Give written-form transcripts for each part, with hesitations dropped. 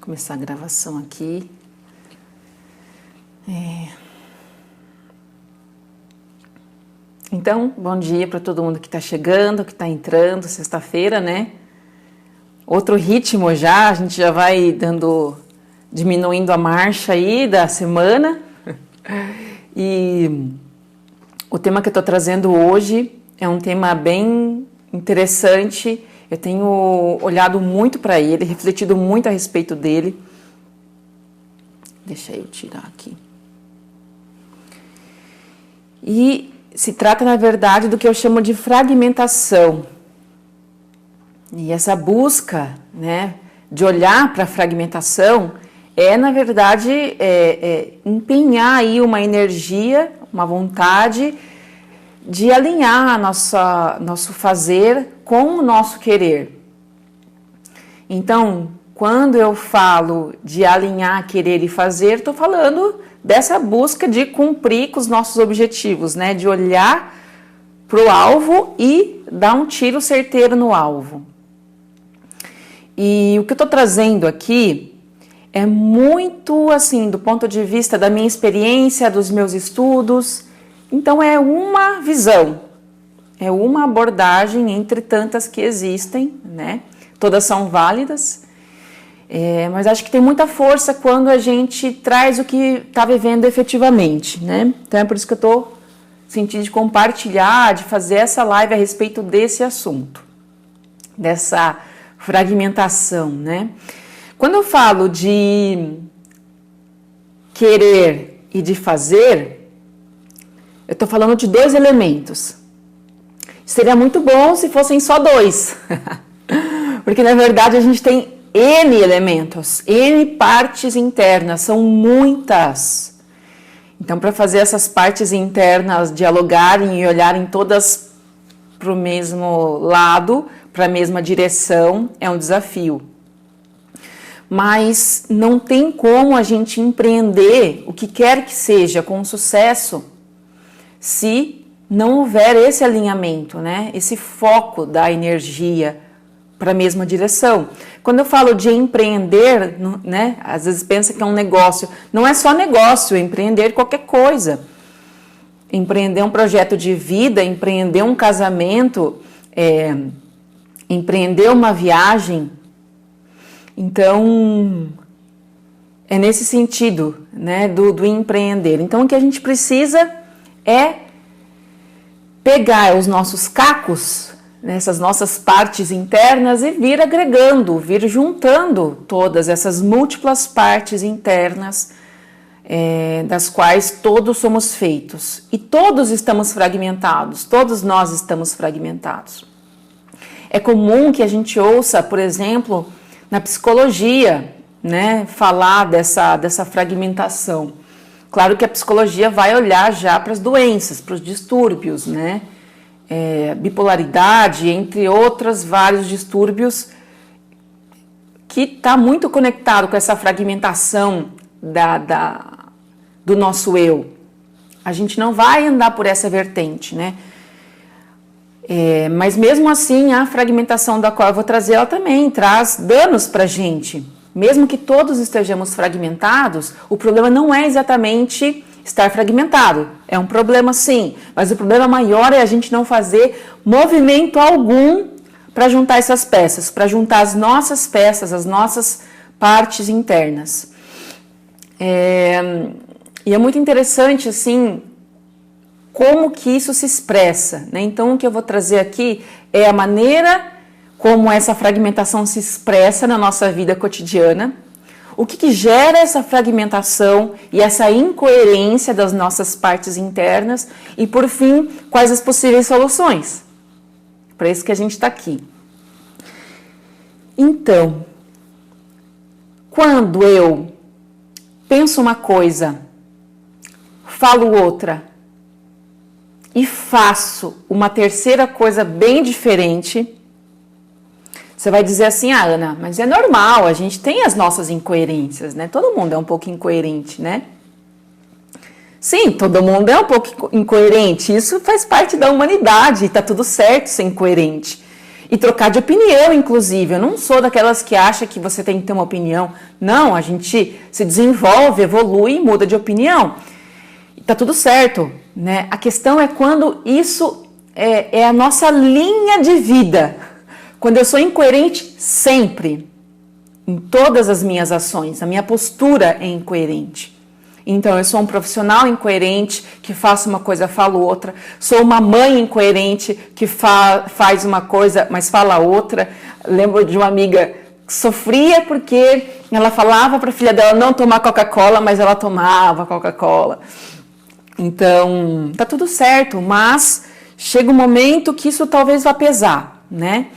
começar a gravação aqui. Então, bom dia para todo mundo que está chegando, que está entrando, sexta-feira, né? Outro ritmo já, a gente já vai diminuindo a marcha aí da semana. E o tema que eu estou trazendo hoje é um tema bem interessante. Eu tenho olhado muito para ele, refletido muito a respeito dele. Deixa eu tirar aqui. E se trata, na verdade, do que eu chamo de fragmentação. E essa busca, né, de olhar para a fragmentação é, na verdade, empenhar aí uma energia, uma vontade de alinhar nosso fazer com o nosso querer. Então, quando eu falo de alinhar, querer e fazer, estou falando dessa busca de cumprir com os nossos objetivos, né? De olhar para o alvo e dar um tiro certeiro no alvo. E o que eu estou trazendo aqui é muito assim, do ponto de vista da minha experiência, dos meus estudos. Então é uma visão, é uma abordagem entre tantas que existem, né? Todas são válidas, mas acho que tem muita força quando a gente traz o que está vivendo efetivamente, né? Então é por isso que eu estou sentindo de compartilhar, de fazer essa live a respeito desse assunto, dessa fragmentação, né? Quando eu falo de querer e de fazer, eu estou falando de dois elementos. Seria muito bom se fossem só dois, porque na verdade a gente tem N elementos, N partes internas, são muitas. Então, para fazer essas partes internas dialogarem e olharem todas para o mesmo lado, para a mesma direção, é um desafio. Mas não tem como a gente empreender o que quer que seja com sucesso se não houver esse alinhamento, né? Esse foco da energia para a mesma direção. Quando eu falo de empreender, né? Às vezes pensa que é um negócio. Não é só negócio, é empreender qualquer coisa. Empreender um projeto de vida, empreender um casamento, empreender uma viagem. Então, é nesse sentido, né, do empreender. Então, o que a gente precisa é pegar os nossos cacos, essas nossas partes internas e vir agregando, vir juntando todas essas múltiplas partes internas das quais todos somos feitos. E todos estamos fragmentados, todos nós estamos fragmentados. É comum que a gente ouça, por exemplo, na psicologia, né, falar dessa fragmentação. Claro que a psicologia vai olhar já para as doenças, para os distúrbios, né? Bipolaridade, entre outros vários distúrbios, que está muito conectado com essa fragmentação do nosso eu. A gente não vai andar por essa vertente, né? Mas mesmo assim, a fragmentação da qual eu vou trazer, ela também traz danos para a gente. Mesmo que todos estejamos fragmentados, o problema não é exatamente estar fragmentado. É um problema sim, mas o problema maior é a gente não fazer movimento algum para juntar essas peças, para juntar as nossas peças, as nossas partes internas. E é muito interessante, assim, como que isso se expressa, né? Então, o que eu vou trazer aqui é a maneira como essa fragmentação se expressa na nossa vida cotidiana, o que gera essa fragmentação e essa incoerência das nossas partes internas e, por fim, quais as possíveis soluções. Para isso que a gente está aqui. Então, quando eu penso uma coisa, falo outra e faço uma terceira coisa bem diferente, você vai dizer assim, Ana, mas é normal, a gente tem as nossas incoerências, né? Todo mundo é um pouco incoerente, né? Sim, todo mundo é um pouco incoerente, isso faz parte da humanidade, tá tudo certo ser incoerente. E trocar de opinião, inclusive. Eu não sou daquelas que acha que você tem que ter uma opinião. Não, a gente se desenvolve, evolui e muda de opinião. E tá tudo certo, né? A questão é quando isso é a nossa linha de vida. Quando eu sou incoerente sempre, em todas as minhas ações, a minha postura é incoerente. Então, eu sou um profissional incoerente, que faço uma coisa, falo outra. Sou uma mãe incoerente, que faz uma coisa, mas fala outra. Lembro de uma amiga que sofria porque ela falava para a filha dela não tomar Coca-Cola, mas ela tomava Coca-Cola. Então, tá tudo certo, mas chega um momento que isso talvez vá pesar, né?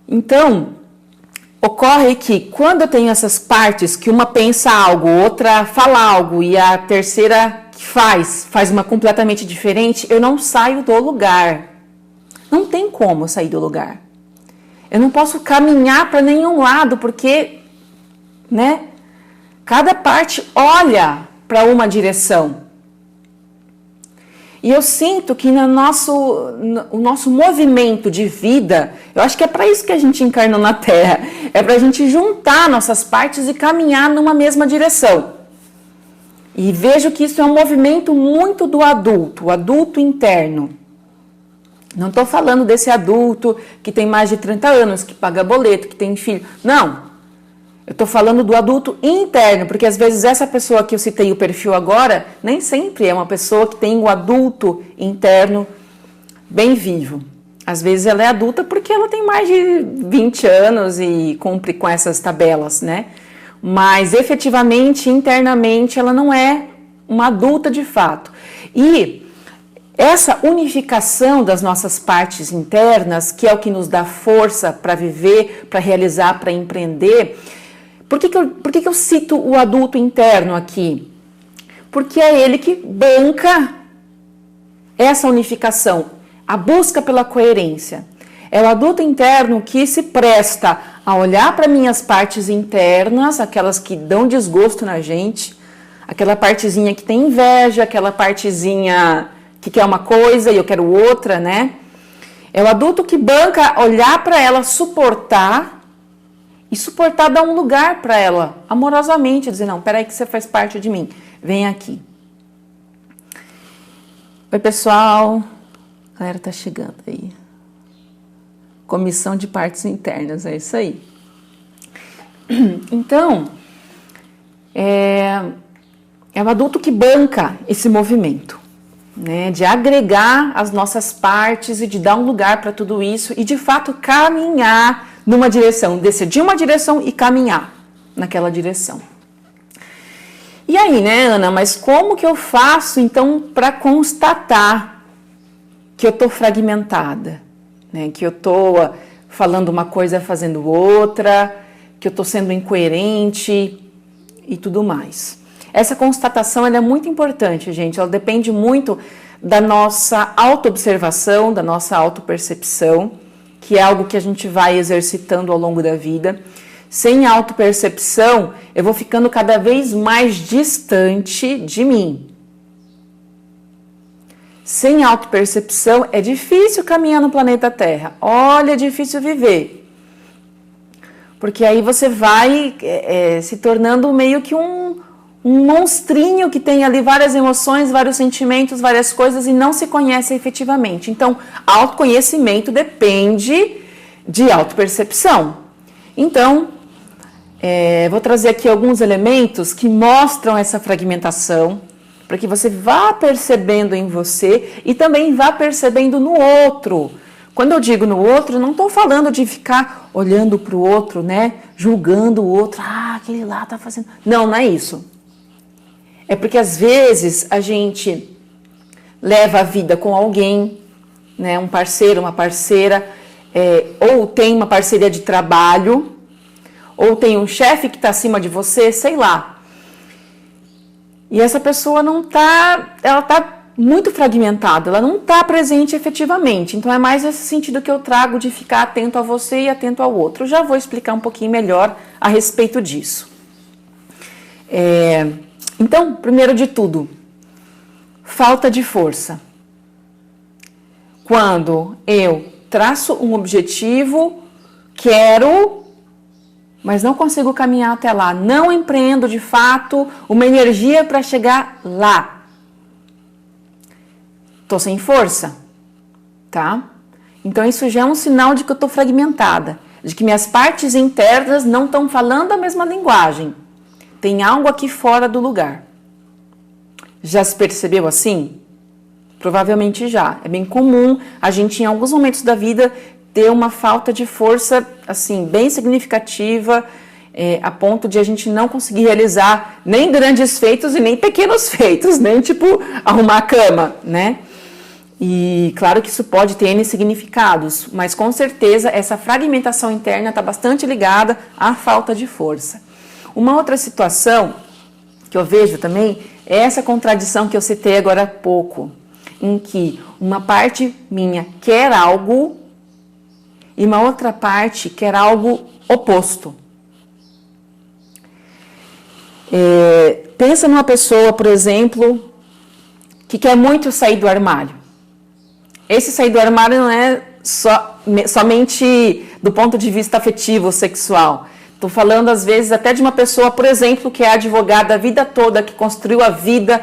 Então, ocorre que quando eu tenho essas partes, que uma pensa algo, outra fala algo e a terceira que faz uma completamente diferente, eu não saio do lugar. Não tem como sair do lugar. Eu não posso caminhar para nenhum lado, porque, né, cada parte olha para uma direção. E eu sinto que o nosso movimento de vida, eu acho que é para isso que a gente encarnou na Terra, é para a gente juntar nossas partes e caminhar numa mesma direção. E vejo que isso é um movimento muito do adulto, o adulto interno. Não estou falando desse adulto que tem mais de 30 anos, que paga boleto, que tem filho. Não. Eu estou falando do adulto interno, porque às vezes essa pessoa que eu citei o perfil agora, nem sempre é uma pessoa que tem o adulto interno bem vivo. Às vezes ela é adulta porque ela tem mais de 20 anos e cumpre com essas tabelas, né? Mas efetivamente, internamente, ela não é uma adulta de fato. E essa unificação das nossas partes internas, que é o que nos dá força para viver, para realizar, para empreender. Por que eu cito o adulto interno aqui? Porque é ele que banca essa unificação, a busca pela coerência. É o adulto interno que se presta a olhar para minhas partes internas, aquelas que dão desgosto na gente, aquela partezinha que tem inveja, aquela partezinha que quer uma coisa e eu quero outra, né? É o adulto que banca olhar para ela, suportar, e suportar dar um lugar para ela, amorosamente, dizer, não, peraí que você faz parte de mim, vem aqui. Oi, pessoal, a galera tá chegando aí. Comissão de partes internas, é isso aí. Então, é o adulto que banca esse movimento, né, de agregar as nossas partes e de dar um lugar para tudo isso e, de fato, caminhar numa direção, decidir uma direção e caminhar naquela direção. E aí, né, Ana, mas como que eu faço, então, para constatar que eu estou fragmentada, né, que eu estou falando uma coisa, fazendo outra, que eu estou sendo incoerente e tudo mais? Essa constatação ela é muito importante, gente, ela depende muito da nossa autoobservação, da nossa autopercepção, que é algo que a gente vai exercitando ao longo da vida. Sem autopercepção, eu vou ficando cada vez mais distante de mim. Sem autopercepção, é difícil caminhar no planeta Terra. Olha, é difícil viver. Porque aí você vai se tornando meio que um monstrinho que tem ali várias emoções, vários sentimentos, várias coisas e não se conhece efetivamente. Então, autoconhecimento depende de autopercepção. Então, vou trazer aqui alguns elementos que mostram essa fragmentação, para que você vá percebendo em você e também vá percebendo no outro. Quando eu digo no outro, não estou falando de ficar olhando para o outro, né? Julgando o outro. Ah, aquele lá está fazendo... Não, não é isso. É porque às vezes a gente leva a vida com alguém, né, um parceiro, uma parceira, ou tem uma parceria de trabalho, ou tem um chefe que está acima de você, sei lá. E essa pessoa ela está muito fragmentada, ela não está presente efetivamente. Então é mais esse sentido que eu trago de ficar atento a você e atento ao outro. Eu já vou explicar um pouquinho melhor a respeito disso. Então, primeiro de tudo, falta de força. Quando eu traço um objetivo, quero, mas não consigo caminhar até lá. Não empreendo de fato uma energia para chegar lá. Tô sem força, tá? Então isso já é um sinal de que eu tô fragmentada, de que minhas partes internas não estão falando a mesma linguagem. Tem algo aqui fora do lugar. Já se percebeu assim? Provavelmente já. É bem comum a gente, em alguns momentos da vida, ter uma falta de força, assim, bem significativa, a ponto de a gente não conseguir realizar nem grandes feitos e nem pequenos feitos, nem tipo arrumar a cama, né? E claro que isso pode ter N significados, mas com certeza essa fragmentação interna está bastante ligada à falta de força. Uma outra situação que eu vejo também é essa contradição que eu citei agora há pouco, em que uma parte minha quer algo e uma outra parte quer algo oposto. Pensa numa pessoa, por exemplo, que quer muito sair do armário. Esse sair do armário não é somente do ponto de vista afetivo ou sexual. Estou falando, às vezes, até de uma pessoa, por exemplo, que é advogada a vida toda, que construiu a vida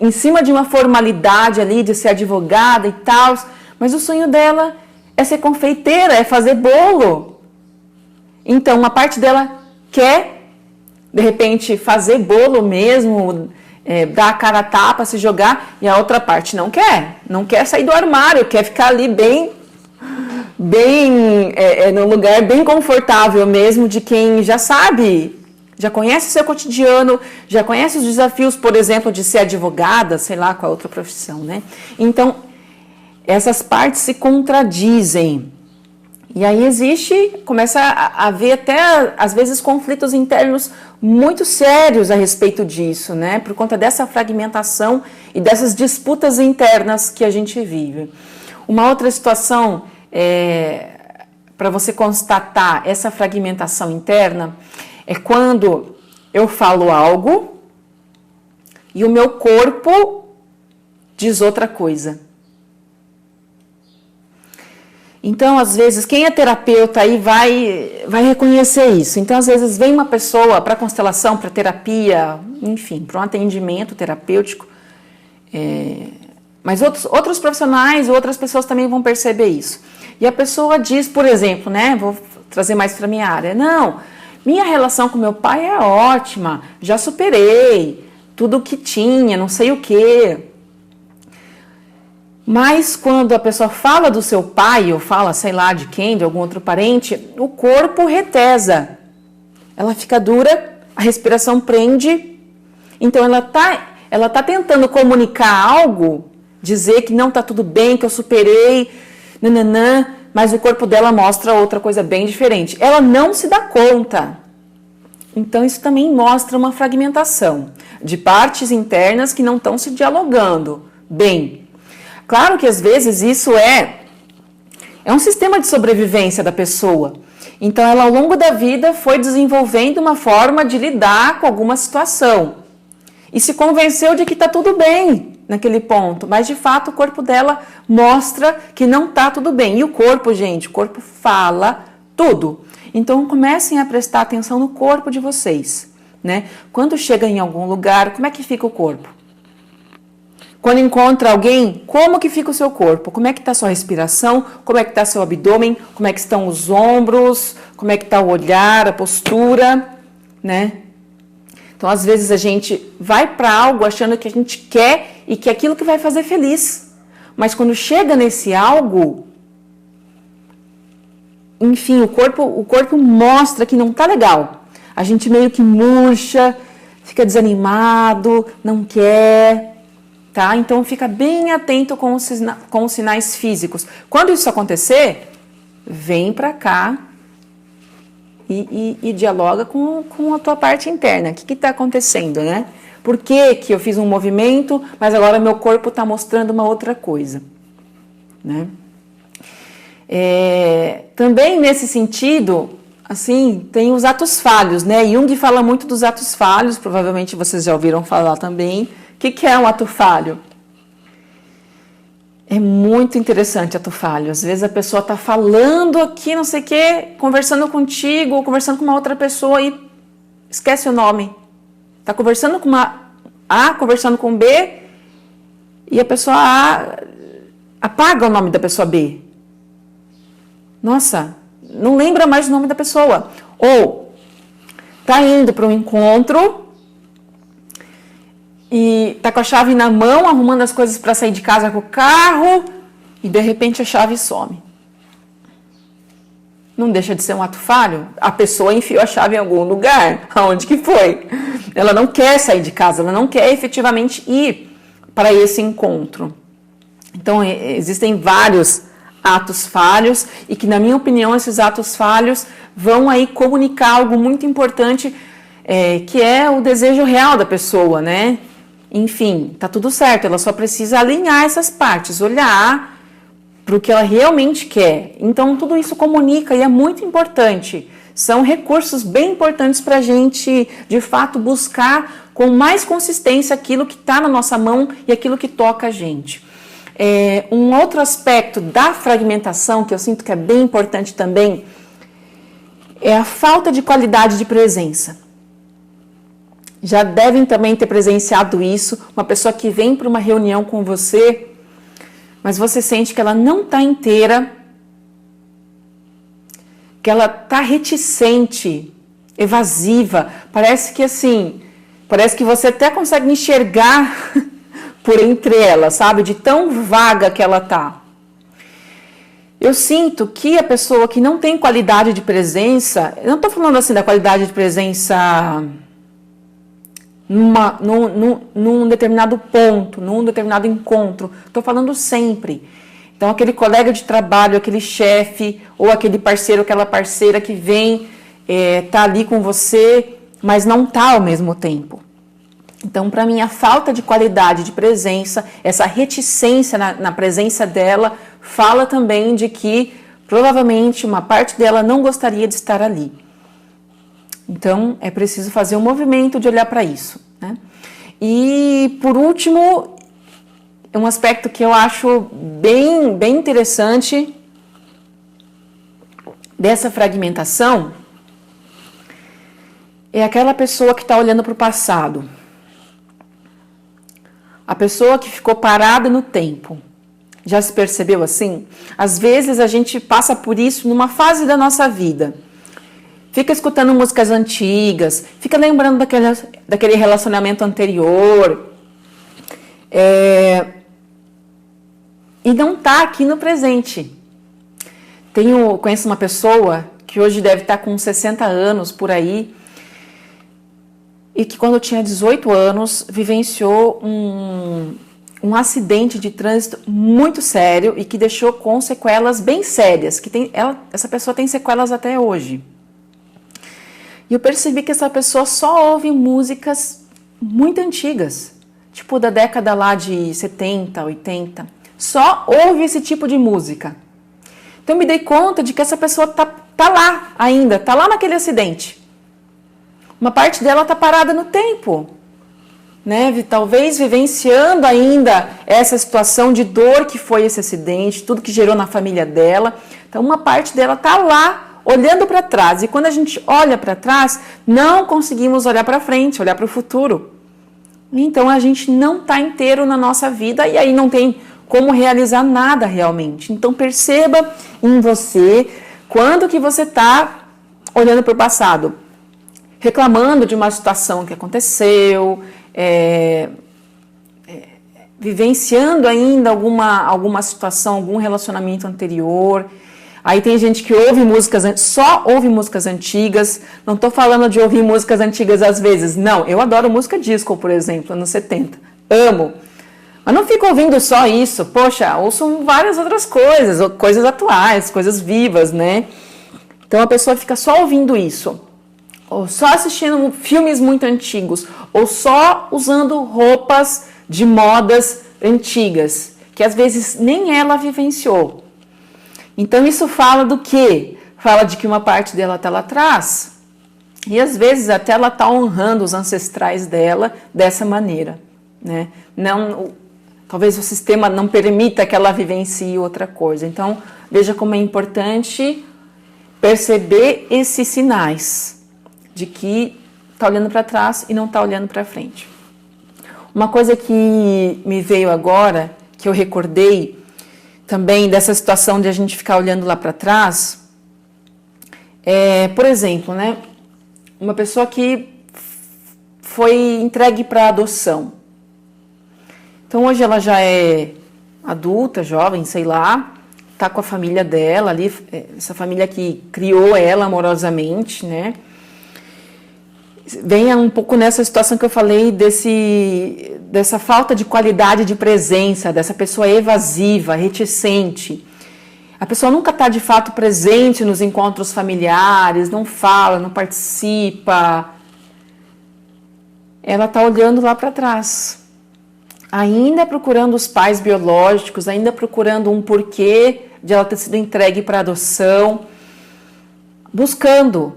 em cima de uma formalidade ali, de ser advogada e tal, mas o sonho dela é ser confeiteira, é fazer bolo. Então, uma parte dela quer, de repente, fazer bolo mesmo, dar a cara a tapa, se jogar, e a outra parte não quer sair do armário, quer ficar ali bem num lugar bem confortável mesmo, de quem já sabe, já conhece o seu cotidiano, já conhece os desafios, por exemplo, de ser advogada, sei lá qual outra profissão, né? Então, essas partes se contradizem. E aí começa a haver até, às vezes, conflitos internos muito sérios a respeito disso, né? Por conta dessa fragmentação e dessas disputas internas que a gente vive. Uma outra situação, para você constatar essa fragmentação interna, é quando eu falo algo e o meu corpo diz outra coisa. Então, às vezes, quem é terapeuta aí vai reconhecer isso. Então, às vezes, vem uma pessoa para constelação, para terapia, enfim, para um atendimento terapêutico. Mas outros profissionais, outras pessoas também vão perceber isso. E a pessoa diz, por exemplo, né? Vou trazer mais para a minha área. Não, minha relação com meu pai é ótima, já superei tudo o que tinha, não sei o quê. Mas quando a pessoa fala do seu pai, ou fala, sei lá, de quem, de algum outro parente, o corpo retesa. Ela fica dura, a respiração prende. Então ela tá tentando comunicar algo, dizer que não tá tudo bem, que eu superei, nananã, mas o corpo dela mostra outra coisa bem diferente. Ela não se dá conta. Então isso também mostra uma fragmentação de partes internas que não estão se dialogando bem. Claro que às vezes isso é um sistema de sobrevivência da pessoa. Então ela ao longo da vida foi desenvolvendo uma forma de lidar com alguma situação. E se convenceu de que está tudo bem naquele ponto. Mas de fato o corpo dela mostra que não está tudo bem. E o corpo, gente, o corpo fala tudo. Então comecem a prestar atenção no corpo de vocês, né? Quando chega em algum lugar, como é que fica o corpo? Quando encontra alguém, como que fica o seu corpo? Como é que está a sua respiração? Como é que está seu abdômen? Como é que estão os ombros? Como é que está o olhar, a postura, né? Então, às vezes a gente vai para algo achando que a gente quer e que é aquilo que vai fazer feliz. Mas quando chega nesse algo, enfim, o corpo mostra que não está legal. A gente meio que murcha, fica desanimado, não quer. Tá? Então fica bem atento com os sinais físicos. Quando isso acontecer, vem para cá e dialoga com a tua parte interna. O que está acontecendo, né? Por que eu fiz um movimento, mas agora meu corpo está mostrando uma outra coisa, né? Também nesse sentido, assim, tem os atos falhos, né? Jung fala muito dos atos falhos, provavelmente vocês já ouviram falar também. O que é um ato falho? É muito interessante ato falho. Às vezes a pessoa está falando aqui, não sei o quê, conversando contigo, ou conversando com uma outra pessoa e esquece o nome. Está conversando com uma A, conversando com B, e a pessoa A apaga o nome da pessoa B. Nossa, não lembra mais o nome da pessoa. Ou está indo para um encontro e tá com a chave na mão, arrumando as coisas para sair de casa com o carro, e de repente a chave some. Não deixa de ser um ato falho? A pessoa enfiou a chave em algum lugar, aonde que foi? Ela não quer sair de casa, ela não quer efetivamente ir para esse encontro. Então, existem vários atos falhos, e que, na minha opinião, esses atos falhos vão aí comunicar algo muito importante, que é o desejo real da pessoa, né? Enfim, tá tudo certo, ela só precisa alinhar essas partes, olhar para o que ela realmente quer. Então, tudo isso comunica e é muito importante. São recursos bem importantes para a gente, de fato, buscar com mais consistência aquilo que está na nossa mão e aquilo que toca a gente. Um outro aspecto da fragmentação, que eu sinto que é bem importante também, é a falta de qualidade de presença. Já devem também ter presenciado isso, uma pessoa que vem para uma reunião com você, mas você sente que ela não está inteira, que ela está reticente, evasiva, parece que você até consegue enxergar por entre elas, sabe, de tão vaga que ela tá. Eu sinto que a pessoa que não tem qualidade de presença, eu não estou falando assim da qualidade de presença num determinado ponto, num determinado encontro. Estou falando sempre. Então, aquele colega de trabalho, aquele chefe, ou aquele parceiro, aquela parceira que vem, tá ali com você, mas não tá ao mesmo tempo. Então, para mim, a falta de qualidade de presença, essa reticência na presença dela, fala também de que, provavelmente, uma parte dela não gostaria de estar ali. Então, é preciso fazer um movimento de olhar para isso, né? E, por último, um aspecto que eu acho bem interessante dessa fragmentação é aquela pessoa que está olhando para o passado. A pessoa que ficou parada no tempo. Já se percebeu assim? Às vezes a gente passa por isso numa fase da nossa vida. Fica escutando músicas antigas, fica lembrando daquele relacionamento anterior, e não está aqui no presente. Conheço uma pessoa que hoje deve estar com 60 anos por aí, e que quando tinha 18 anos vivenciou um acidente de trânsito muito sério e que deixou com sequelas bem sérias, essa pessoa tem sequelas até hoje. E eu percebi que essa pessoa só ouve músicas muito antigas, tipo da década lá de 70, 80. Só ouve esse tipo de música. Então eu me dei conta de que essa pessoa tá lá ainda, tá lá naquele acidente. Uma parte dela tá parada no tempo, né? Talvez vivenciando ainda essa situação de dor que foi esse acidente, tudo que gerou na família dela. Então uma parte dela tá lá, olhando para trás, e quando a gente olha para trás, não conseguimos olhar para frente, olhar para o futuro. Então a gente não está inteiro na nossa vida e aí não tem como realizar nada realmente. Então perceba em você quando que você está olhando para o passado, reclamando de uma situação que aconteceu, vivenciando ainda alguma situação, algum relacionamento anterior. Aí tem gente que só ouve músicas antigas. Não estou falando de ouvir músicas antigas às vezes. Não, eu adoro música disco, por exemplo, anos 70. Amo. Mas não fico ouvindo só isso. Poxa, ouço várias outras coisas, coisas atuais, coisas vivas, né? Então a pessoa fica só ouvindo isso. Ou só assistindo filmes muito antigos. Ou só usando roupas de modas antigas, que às vezes nem ela vivenciou. Então isso fala do quê? Fala de que uma parte dela está lá atrás e às vezes até ela está honrando os ancestrais dela dessa maneira, né? talvez o sistema não permita que ela vivencie outra coisa. Então, veja como é importante perceber esses sinais de que está olhando para trás e não está olhando para frente. Uma coisa que me veio agora, que eu recordei também dessa situação de a gente ficar olhando lá para trás, por exemplo, né, uma pessoa que foi entregue para adoção. Então hoje ela já é adulta, jovem, sei lá, tá com a família dela ali, essa família que criou ela amorosamente, né? Vem um pouco nessa situação que eu falei dessa falta de qualidade de presença, dessa pessoa evasiva, reticente. A pessoa nunca está de fato presente nos encontros familiares, não fala, não participa. Ela está olhando lá para trás, ainda procurando os pais biológicos, ainda procurando um porquê de ela ter sido entregue para adoção, buscando.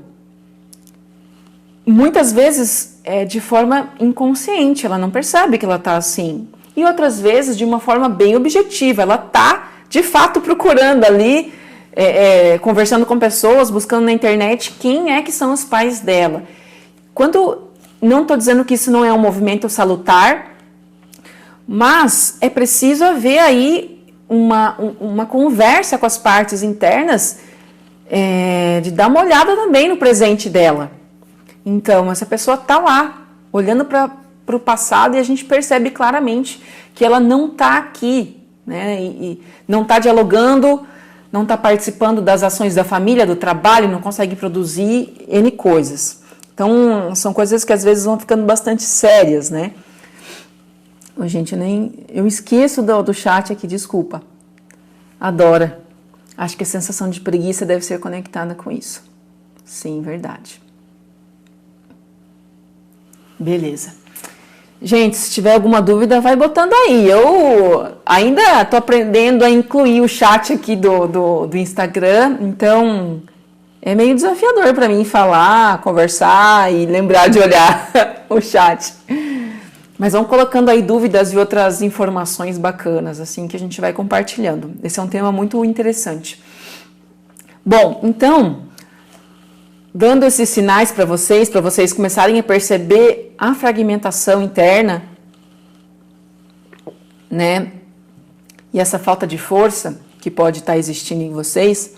Muitas vezes de forma inconsciente, ela não percebe que ela está assim. E outras vezes de uma forma bem objetiva, ela está de fato procurando ali, conversando com pessoas, buscando na internet quem é que são os pais dela. Não estou dizendo que isso não é um movimento salutar, mas é preciso haver aí uma conversa com as partes internas, de dar uma olhada também no presente dela. Então, essa pessoa está lá, olhando para o passado, e a gente percebe claramente que ela não está aqui, né? E não está dialogando, não está participando das ações da família, do trabalho, não consegue produzir N coisas. Então, são coisas que às vezes vão ficando bastante sérias, né? Gente, eu esqueço do chat aqui, desculpa. Adora. Acho que a sensação de preguiça deve ser conectada com isso. Sim, verdade. Beleza. Gente, se tiver alguma dúvida, vai botando aí. Eu ainda estou aprendendo a incluir o chat aqui do Instagram, então é meio desafiador para mim falar, conversar e lembrar de olhar o chat. Mas vão colocando aí dúvidas e outras informações bacanas, assim, que a gente vai compartilhando. Esse é um tema muito interessante. Bom, então, dando esses sinais para vocês começarem a perceber a fragmentação interna, né? E essa falta de força que pode estar existindo em vocês,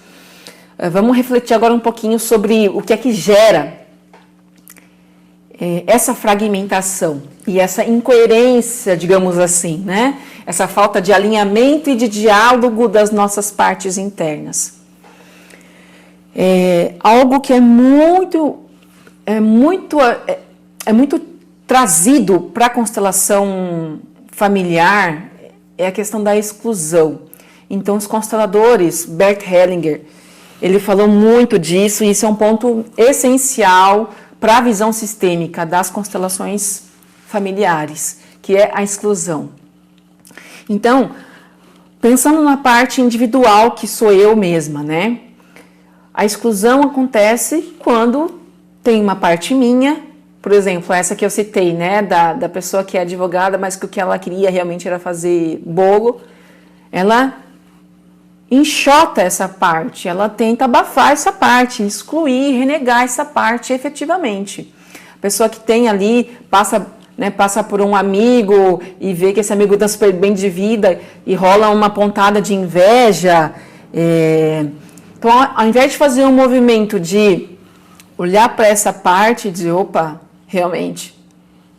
vamos refletir agora um pouquinho sobre o que é que gera essa fragmentação e essa incoerência, digamos assim, né? Essa falta de alinhamento e de diálogo das nossas partes internas. Algo que é muito trazido para a constelação familiar é a questão da exclusão. Então, os consteladores, Bert Hellinger, ele falou muito disso, e isso é um ponto essencial para a visão sistêmica das constelações familiares, que é a exclusão. Então, pensando na parte individual, que sou eu mesma, né? A exclusão acontece quando tem uma parte minha, por exemplo, essa que eu citei, né, da pessoa que é advogada, mas que o que ela queria realmente era fazer bolo, ela enxota essa parte, ela tenta abafar essa parte, excluir, renegar essa parte efetivamente. A pessoa que tem ali, passa por um amigo e vê que esse amigo está super bem de vida e rola uma pontada de inveja. Então, ao invés de fazer um movimento de olhar para essa parte e dizer, opa, realmente,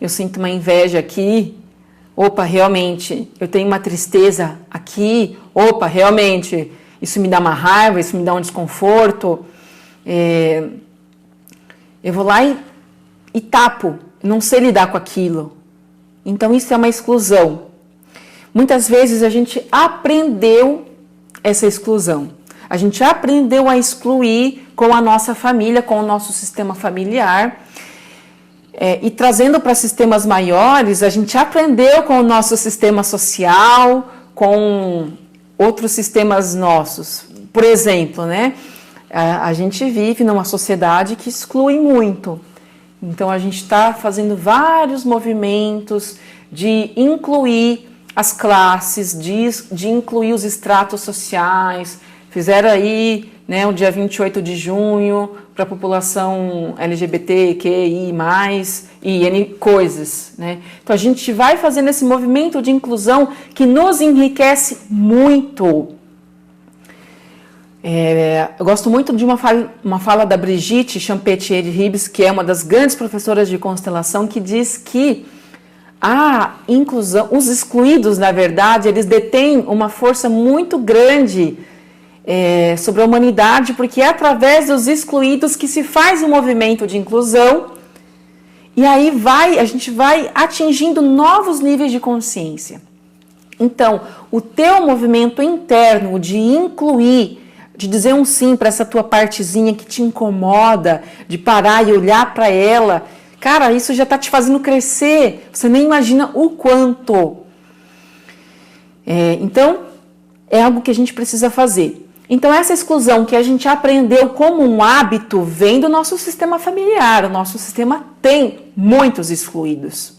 eu sinto uma inveja aqui, opa, realmente, eu tenho uma tristeza aqui, opa, realmente, isso me dá uma raiva, isso me dá um desconforto, eu vou lá e tapo, não sei lidar com aquilo. Então, isso é uma exclusão. Muitas vezes a gente aprendeu essa exclusão. A gente aprendeu a excluir com a nossa família, com o nosso sistema familiar. E trazendo para sistemas maiores, a gente aprendeu com o nosso sistema social, com outros sistemas nossos. Por exemplo, né? A gente vive numa sociedade que exclui muito. Então, a gente está fazendo vários movimentos de incluir as classes, de incluir os estratos sociais. Fizeram aí, né, o dia 28 de junho para a população LGBTQI+, e N coisas, né? Então a gente vai fazendo esse movimento de inclusão que nos enriquece muito. Eu gosto muito de uma fala da Brigitte Champetier-Ribes, que é uma das grandes professoras de constelação, que diz que a inclusão, os excluídos, na verdade, eles detêm uma força muito grande sobre a humanidade, porque é através dos excluídos que se faz um movimento de inclusão, e aí a gente vai atingindo novos níveis de consciência. Então, o teu movimento interno de incluir, de dizer um sim para essa tua partezinha que te incomoda, de parar e olhar para ela, cara, isso já está te fazendo crescer, você nem imagina o quanto. Então, é algo que a gente precisa fazer. Então, essa exclusão que a gente aprendeu como um hábito vem do nosso sistema familiar. O nosso sistema tem muitos excluídos.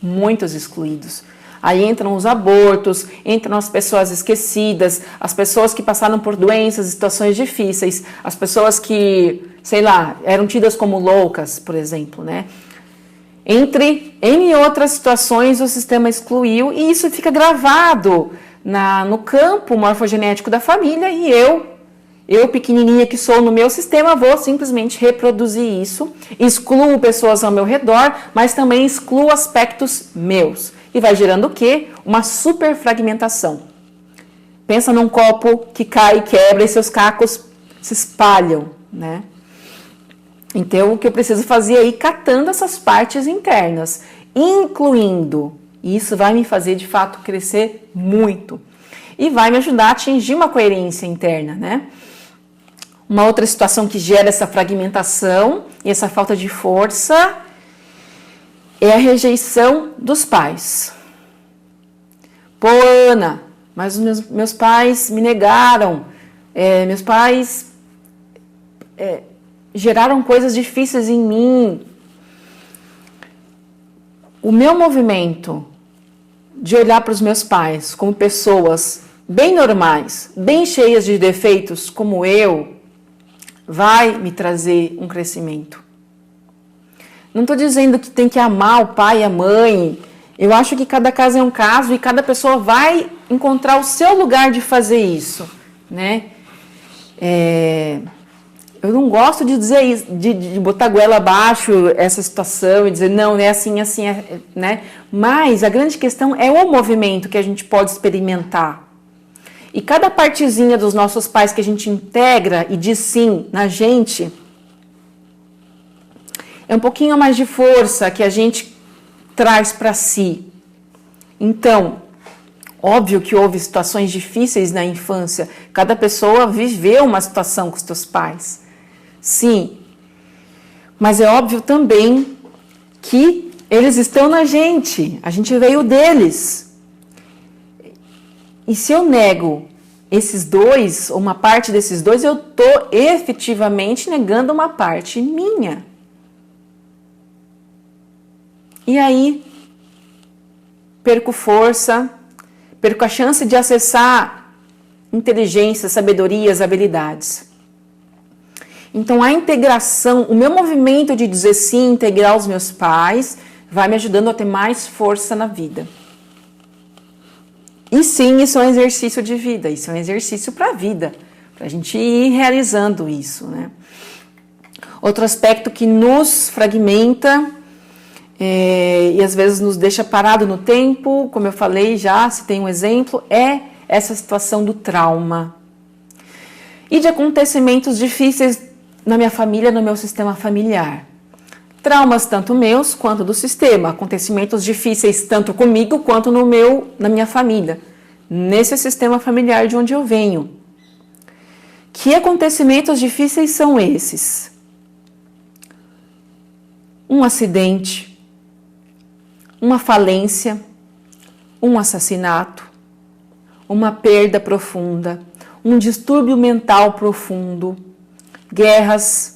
Muitos excluídos. Aí entram os abortos, entram as pessoas esquecidas, as pessoas que passaram por doenças, situações difíceis, as pessoas que, sei lá, eram tidas como loucas, por exemplo, né? Entre N outras situações, o sistema excluiu e isso fica gravado no campo morfogenético da família, e eu pequenininha que sou no meu sistema, vou simplesmente reproduzir isso, excluo pessoas ao meu redor, mas também excluo aspectos meus. E vai gerando o quê? Uma super fragmentação. Pensa num copo que cai e quebra e seus cacos se espalham, né? Então, o que eu preciso fazer é ir catando essas partes internas, incluindo. E isso vai me fazer, de fato, crescer muito. E vai me ajudar a atingir uma coerência interna, né? Uma outra situação que gera essa fragmentação e essa falta de força é a rejeição dos pais. Pô, Ana, mas os meus pais me negaram. Meus pais geraram coisas difíceis em mim. O meu movimento de olhar para os meus pais como pessoas bem normais, bem cheias de defeitos como eu, vai me trazer um crescimento. Não estou dizendo que tem que amar o pai e a mãe. Eu acho que cada caso é um caso e cada pessoa vai encontrar o seu lugar de fazer isso, né? Eu não gosto de dizer isso, de botar a goela abaixo essa situação e dizer, não, é assim, né? Mas a grande questão é o movimento que a gente pode experimentar. E cada partezinha dos nossos pais que a gente integra e diz sim na gente, é um pouquinho mais de força que a gente traz para si. Então, óbvio que houve situações difíceis na infância. Cada pessoa viveu uma situação com os seus pais. Sim. Mas é óbvio também que eles estão na gente. A gente veio deles. E se eu nego esses dois, ou uma parte desses dois, eu estou efetivamente negando uma parte minha. E aí, perco força, perco a chance de acessar inteligência, sabedorias, habilidades. Então, a integração, o meu movimento de dizer sim, integrar os meus pais, vai me ajudando a ter mais força na vida. E sim, isso é um exercício de vida, isso é um exercício para a vida, para a gente ir realizando isso, né? Outro aspecto que nos fragmenta e às vezes nos deixa parado no tempo, como eu falei já, se tem um exemplo, é essa situação do trauma. E de acontecimentos difíceis na minha família, no meu sistema familiar. Traumas tanto meus quanto do sistema, acontecimentos difíceis tanto comigo quanto na minha família, nesse sistema familiar de onde eu venho. Que acontecimentos difíceis são esses? Um acidente, uma falência, um assassinato, uma perda profunda, um distúrbio mental profundo, guerras,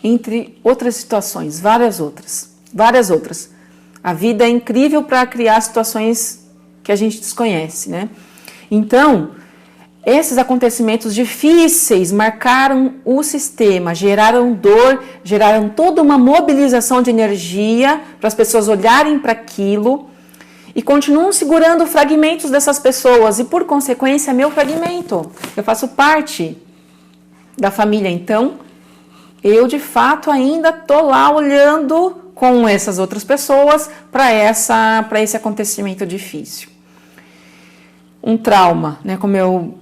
entre outras situações, várias outras. A vida é incrível para criar situações que a gente desconhece, né? Então, esses acontecimentos difíceis marcaram o sistema, geraram dor, geraram toda uma mobilização de energia para as pessoas olharem para aquilo e continuam segurando fragmentos dessas pessoas e, por consequência, meu fragmento. Eu faço parte da família, então eu de fato ainda tô lá olhando com essas outras pessoas para esse acontecimento difícil. Um trauma, né? Como eu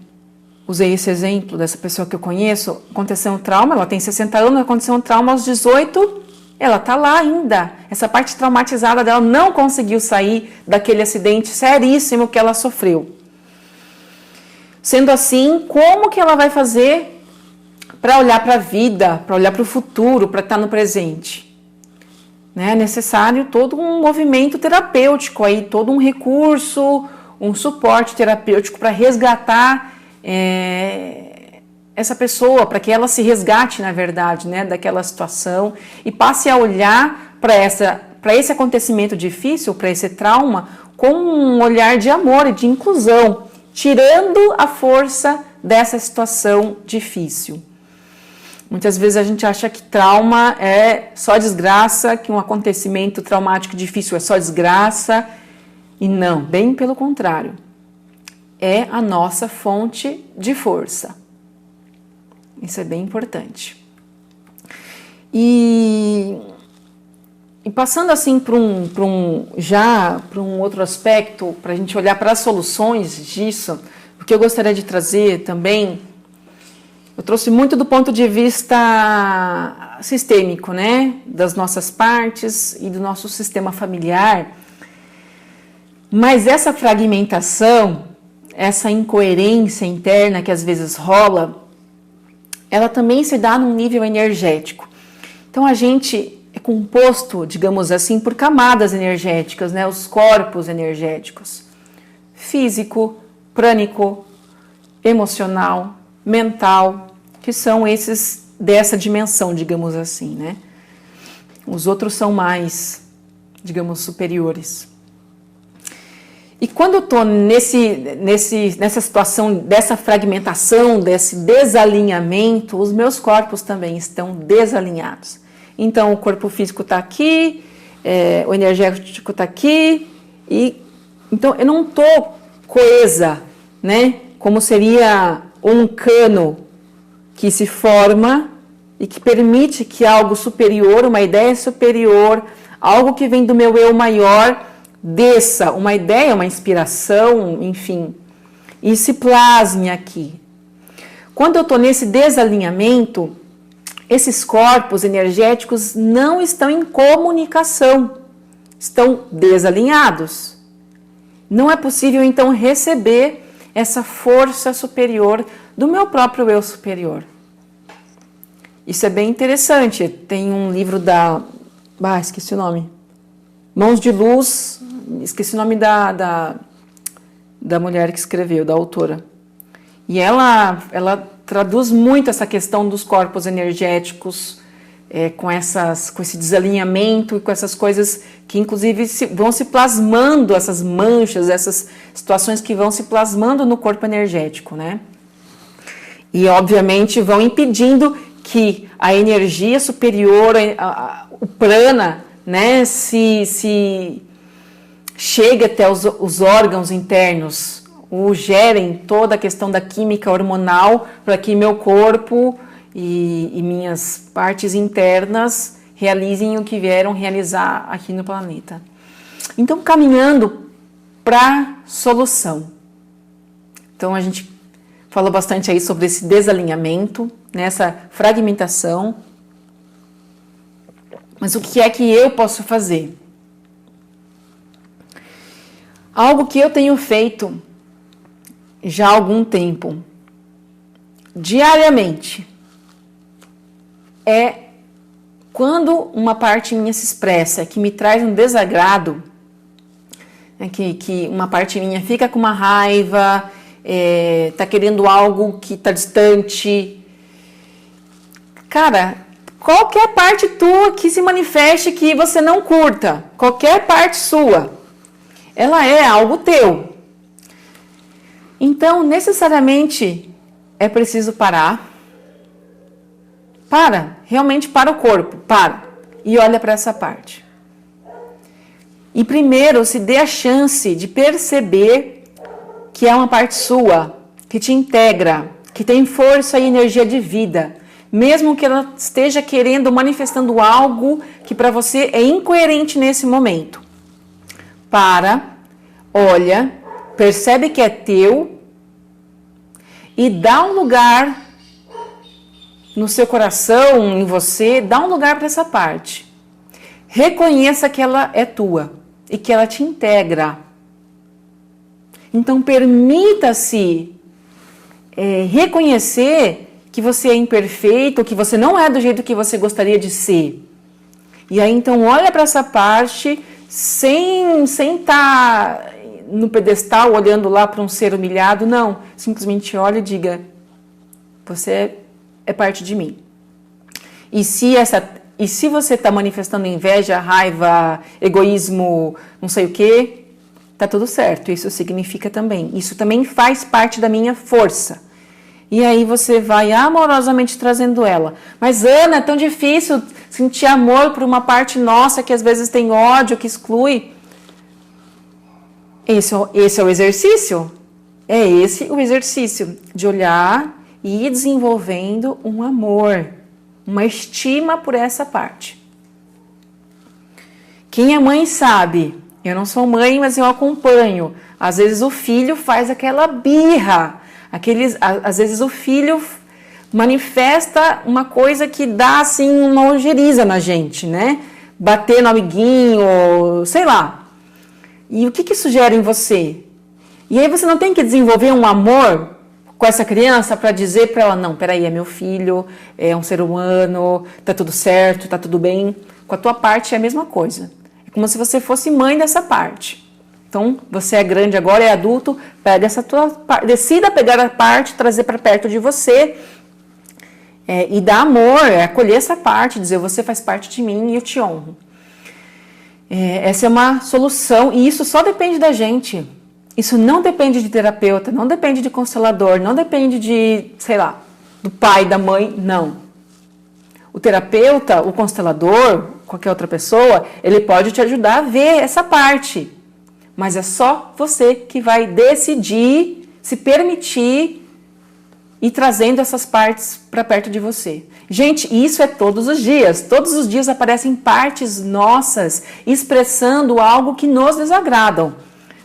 usei esse exemplo dessa pessoa que eu conheço, aconteceu um trauma, ela tem 60 anos, aconteceu um trauma aos 18, ela tá lá ainda. Essa parte traumatizada dela não conseguiu sair daquele acidente seríssimo que ela sofreu. Sendo assim, como que ela vai fazer para olhar para a vida, para olhar para o futuro, para estar no presente? É necessário todo um movimento terapêutico aí, todo um recurso, um suporte terapêutico para resgatar essa pessoa, para que ela se resgate, na verdade, né, daquela situação e passe a olhar para esse acontecimento difícil, para esse trauma, com um olhar de amor e de inclusão, tirando a força dessa situação difícil. Muitas vezes a gente acha que trauma é só desgraça, que um acontecimento traumático difícil é só desgraça, e não, bem pelo contrário. É a nossa fonte de força. Isso é bem importante. E passando assim para um outro aspecto, para a gente olhar para as soluções disso, o que eu gostaria de trazer também, eu trouxe muito do ponto de vista sistêmico, né? Das nossas partes e do nosso sistema familiar. Mas essa fragmentação, essa incoerência interna que às vezes rola, ela também se dá num nível energético. Então a gente é composto, digamos assim, por camadas energéticas, né? Os corpos energéticos. Físico, prânico, emocional, mental, que são esses dessa dimensão, digamos assim, né? Os outros são mais, digamos, superiores. E quando eu estou nessa situação dessa fragmentação, desse desalinhamento, os meus corpos também estão desalinhados. Então, o corpo físico está aqui, o energético está aqui, e então eu não estou coesa, né? Como seria um cano que se forma e que permite que algo superior, uma ideia superior, algo que vem do meu eu maior, desça, uma ideia, uma inspiração, enfim, e se plasme aqui. Quando eu estou nesse desalinhamento, esses corpos energéticos não estão em comunicação, estão desalinhados. Não é possível, então, receber essa força superior do meu próprio eu superior. Isso é bem interessante. Tem um livro esqueci o nome. Mãos de Luz, esqueci o nome da mulher que escreveu, da autora. E ela traduz muito essa questão dos corpos energéticos, com esse desalinhamento e com essas coisas que inclusive vão se plasmando, essas manchas, essas situações que vão se plasmando no corpo energético, né? E obviamente vão impedindo que a energia superior, o prana, né, se chegue até os órgãos internos, gerem toda a questão da química hormonal para que meu corpo e minhas partes internas realizem o que vieram realizar aqui no planeta. Então, caminhando para solução. Então, a gente falou bastante aí sobre esse desalinhamento, nessa fragmentação. Mas o que é que eu posso fazer? Algo que eu tenho feito já há algum tempo, diariamente, é quando uma parte minha se expressa, que me traz um desagrado, que uma parte minha fica com uma raiva, tá querendo algo que tá distante. Cara, qualquer parte tua que se manifeste que você não curta, qualquer parte sua, ela é algo teu. Então, necessariamente, é preciso parar. Realmente para o corpo, e olha para essa parte. E primeiro, se dê a chance de perceber que é uma parte sua, que te integra, que tem força e energia de vida, mesmo que ela esteja querendo, manifestando algo que para você é incoerente nesse momento. Olha, percebe que é teu e dá um lugar no seu coração, em você, dá um lugar para essa parte. Reconheça que ela é tua e que ela te integra. Então, permita-se reconhecer que você é imperfeito, que você não é do jeito que você gostaria de ser. E aí, então, olha para essa parte sem estar no pedestal, olhando lá para um ser humilhado. Não, simplesmente olha e diga, você é parte de mim. E se você está manifestando inveja, raiva, egoísmo, não sei o que, tá tudo certo. Isso significa também. Isso também faz parte da minha força. E aí você vai amorosamente trazendo ela. Mas, Ana, é tão difícil sentir amor por uma parte nossa que às vezes tem ódio, que exclui. Esse é o exercício? É esse o exercício de olhar e ir desenvolvendo um amor, uma estima por essa parte. Quem é mãe sabe, eu não sou mãe, mas eu acompanho. Às vezes o filho faz aquela birra, às vezes o filho manifesta uma coisa que dá assim uma ojeriza na gente, né? Bater no amiguinho, sei lá. E o que isso gera em você? E aí você não tem que desenvolver um amor com essa criança para dizer para ela, não, peraí, é meu filho, é um ser humano, tá tudo certo, tá tudo bem. Com a tua parte é a mesma coisa. É como se você fosse mãe dessa parte. Então, você é grande agora, é adulto, pega essa tua parte, decida pegar a parte, trazer para perto de você e dar amor, acolher essa parte, dizer, você faz parte de mim e eu te honro. Essa é uma solução e isso só depende da gente. Isso não depende de terapeuta, não depende de constelador, não depende de, sei lá, do pai, da mãe, não. O terapeuta, o constelador, qualquer outra pessoa, ele pode te ajudar a ver essa parte. Mas é só você que vai decidir, se permitir ir trazendo essas partes para perto de você. Gente, isso é todos os dias. Todos os dias aparecem partes nossas expressando algo que nos desagradam.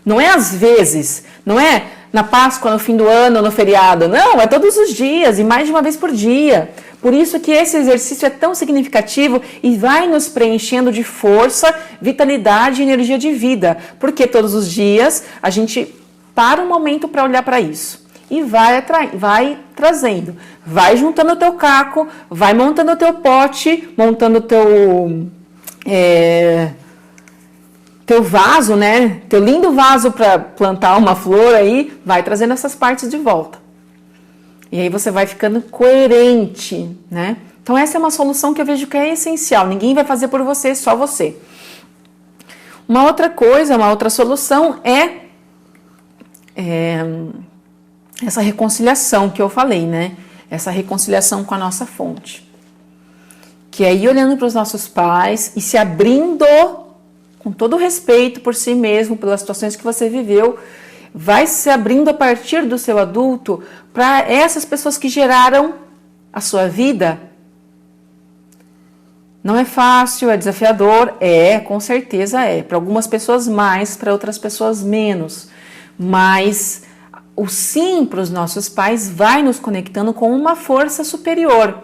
Não é às vezes, não é na Páscoa, no fim do ano, no feriado. Não, é todos os dias e mais de uma vez por dia. Por isso que esse exercício é tão significativo e vai nos preenchendo de força, vitalidade e energia de vida. Porque todos os dias a gente para um momento para olhar para isso. E vai trazendo, vai juntando o teu caco, vai montando o teu pote, montando o teu vaso, né? Teu lindo vaso para plantar uma flor aí, vai trazendo essas partes de volta. E aí você vai ficando coerente, né? Então essa é uma solução que eu vejo que é essencial. Ninguém vai fazer por você, só você. Uma outra coisa, uma outra solução é essa reconciliação que eu falei, né? Essa reconciliação com a nossa fonte. Que é ir olhando para os nossos pais e se abrindo com todo o respeito por si mesmo, pelas situações que você viveu, vai se abrindo a partir do seu adulto para essas pessoas que geraram a sua vida. Não é fácil, é desafiador, com certeza é. Para algumas pessoas mais, para outras pessoas menos. Mas o sim para os nossos pais vai nos conectando com uma força superior.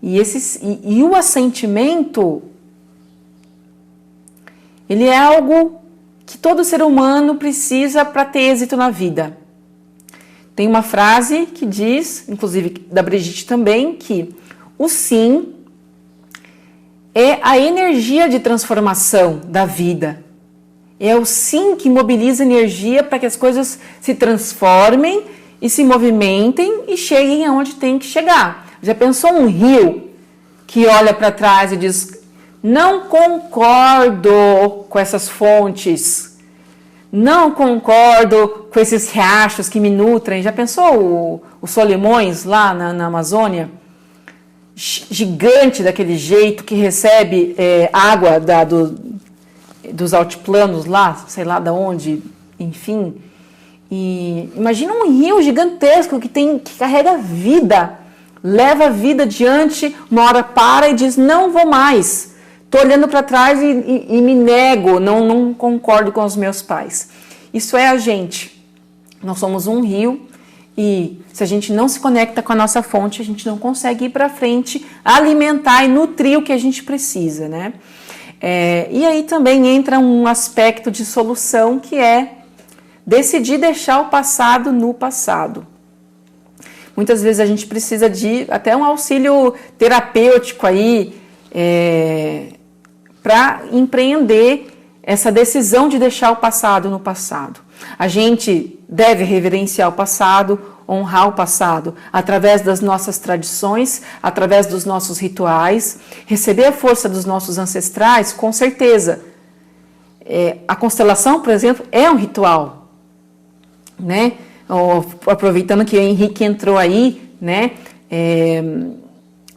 E o assentimento, ele é algo que todo ser humano precisa para ter êxito na vida. Tem uma frase que diz, inclusive da Brigitte também, que o sim é a energia de transformação da vida. É o sim que mobiliza energia para que as coisas se transformem e se movimentem e cheguem aonde tem que chegar. Já pensou um rio que olha para trás e diz, não concordo com essas fontes, Não concordo com esses riachos que me nutrem. Já pensou o Solimões lá na Amazônia? Gigante daquele jeito, que recebe água dos altiplanos lá, sei lá de onde, enfim. E imagina um rio gigantesco que carrega vida, leva a vida adiante, uma hora para e diz, não vou mais. Estou olhando para trás e me nego, não concordo com os meus pais. Isso é a gente. Nós somos um rio e se a gente não se conecta com a nossa fonte, a gente não consegue ir para frente, alimentar e nutrir o que a gente precisa, né? E aí também entra um aspecto de solução, que é decidir deixar o passado no passado. Muitas vezes a gente precisa de até um auxílio terapêutico aí, para empreender essa decisão de deixar o passado no passado. A gente deve reverenciar o passado, honrar o passado, através das nossas tradições, através dos nossos rituais, receber a força dos nossos ancestrais, com certeza. A constelação, por exemplo, é um ritual, né? Aproveitando que o Henrique entrou aí, né?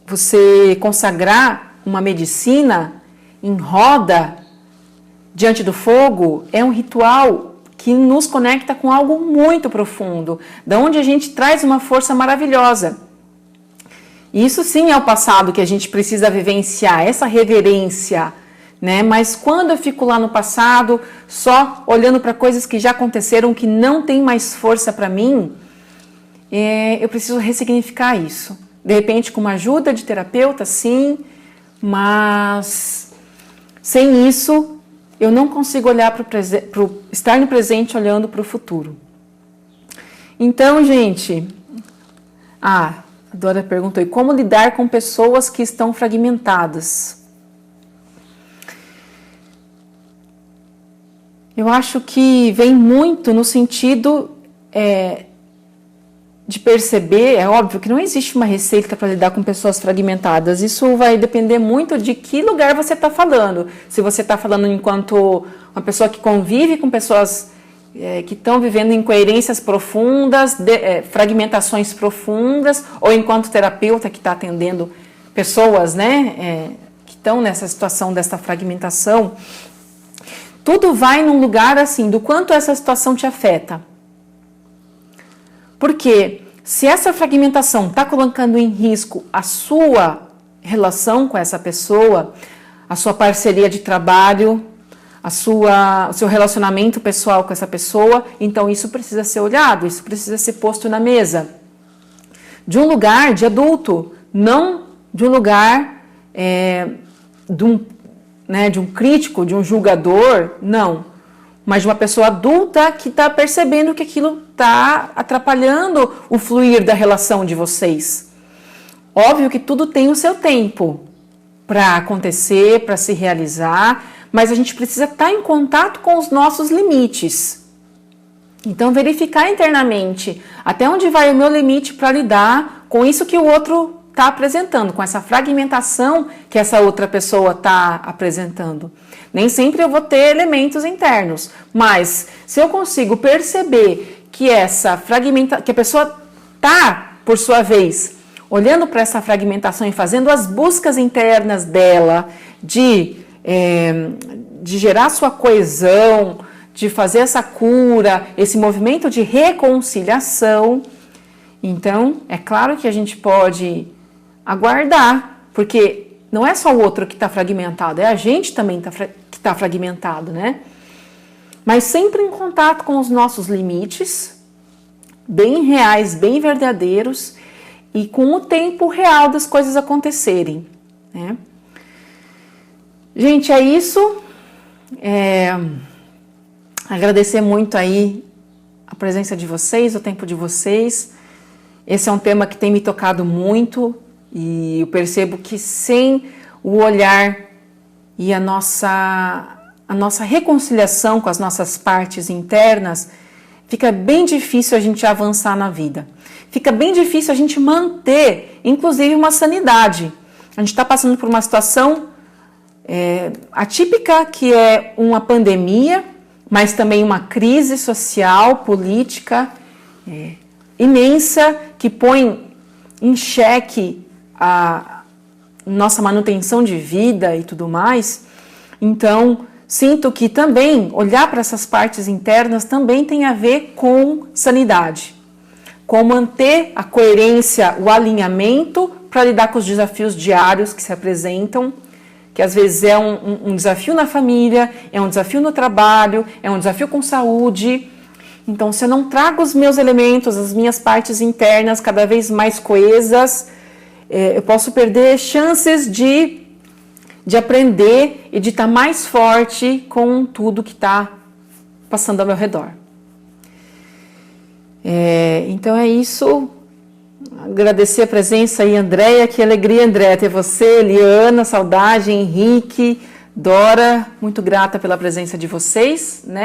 Você consagrar uma medicina em roda diante do fogo é um ritual que nos conecta com algo muito profundo, da onde a gente traz uma força maravilhosa. E isso sim é o passado que a gente precisa vivenciar, essa reverência, né? Mas quando eu fico lá no passado, só olhando para coisas que já aconteceram, que não tem mais força para mim, eu preciso ressignificar isso. De repente, com uma ajuda de terapeuta, sim, mas sem isso, eu não consigo olhar estar no presente olhando para o futuro. Então, gente, a Dora perguntou, e como lidar com pessoas que estão fragmentadas? Eu acho que vem muito no sentido de perceber, é óbvio que não existe uma receita para lidar com pessoas fragmentadas, isso vai depender muito de que lugar você está falando. Se você está falando enquanto uma pessoa que convive com pessoas que estão vivendo incoerências profundas, fragmentações profundas, ou enquanto terapeuta que está atendendo pessoas, né, que estão nessa situação dessa fragmentação, tudo vai num lugar assim, do quanto essa situação te afeta. Porque se essa fragmentação está colocando em risco a sua relação com essa pessoa, a sua parceria de trabalho, o seu relacionamento pessoal com essa pessoa, então isso precisa ser olhado, isso precisa ser posto na mesa. De um lugar de adulto, não de um lugar de um crítico, de um julgador, não. Mas de uma pessoa adulta que está percebendo que aquilo está atrapalhando o fluir da relação de vocês. Óbvio que tudo tem o seu tempo para acontecer, para se realizar, mas a gente precisa estar em contato com os nossos limites. Então, verificar internamente até onde vai o meu limite para lidar com isso que o outro está apresentando, com essa fragmentação que essa outra pessoa está apresentando. Nem sempre eu vou ter elementos internos, mas se eu consigo perceber que que a pessoa está, por sua vez, olhando para essa fragmentação e fazendo as buscas internas dela de gerar sua coesão, de fazer essa cura, esse movimento de reconciliação, então é claro que a gente pode aguardar, porque não é só o outro que está fragmentado, é a gente também que está fragmentado, né? Mas sempre em contato com os nossos limites, bem reais, bem verdadeiros, e com o tempo real das coisas acontecerem, né? Gente, é isso. Agradecer muito aí a presença de vocês, o tempo de vocês. Esse é um tema que tem me tocado muito, e eu percebo que sem o olhar e a nossa reconciliação com as nossas partes internas, fica bem difícil a gente avançar na vida. Fica bem difícil a gente manter, inclusive, uma sanidade. A gente está passando por uma situação atípica, que é uma pandemia, mas também uma crise social, política imensa, que põe em xeque a nossa manutenção de vida e tudo mais. Então, sinto que também olhar para essas partes internas também tem a ver com sanidade, com manter a coerência, o alinhamento para lidar com os desafios diários que se apresentam, que às vezes é um desafio na família, é um desafio no trabalho, é um desafio com saúde. Então, se eu não trago os meus elementos, as minhas partes internas cada vez mais coesas, eu posso perder chances de aprender e de estar mais forte com tudo que está passando ao meu redor. Então é isso. Agradecer a presença aí, Andréia. Que alegria, Andréia, ter você, Eliana, saudade, Henrique, Dora. Muito grata pela presença de vocês, né?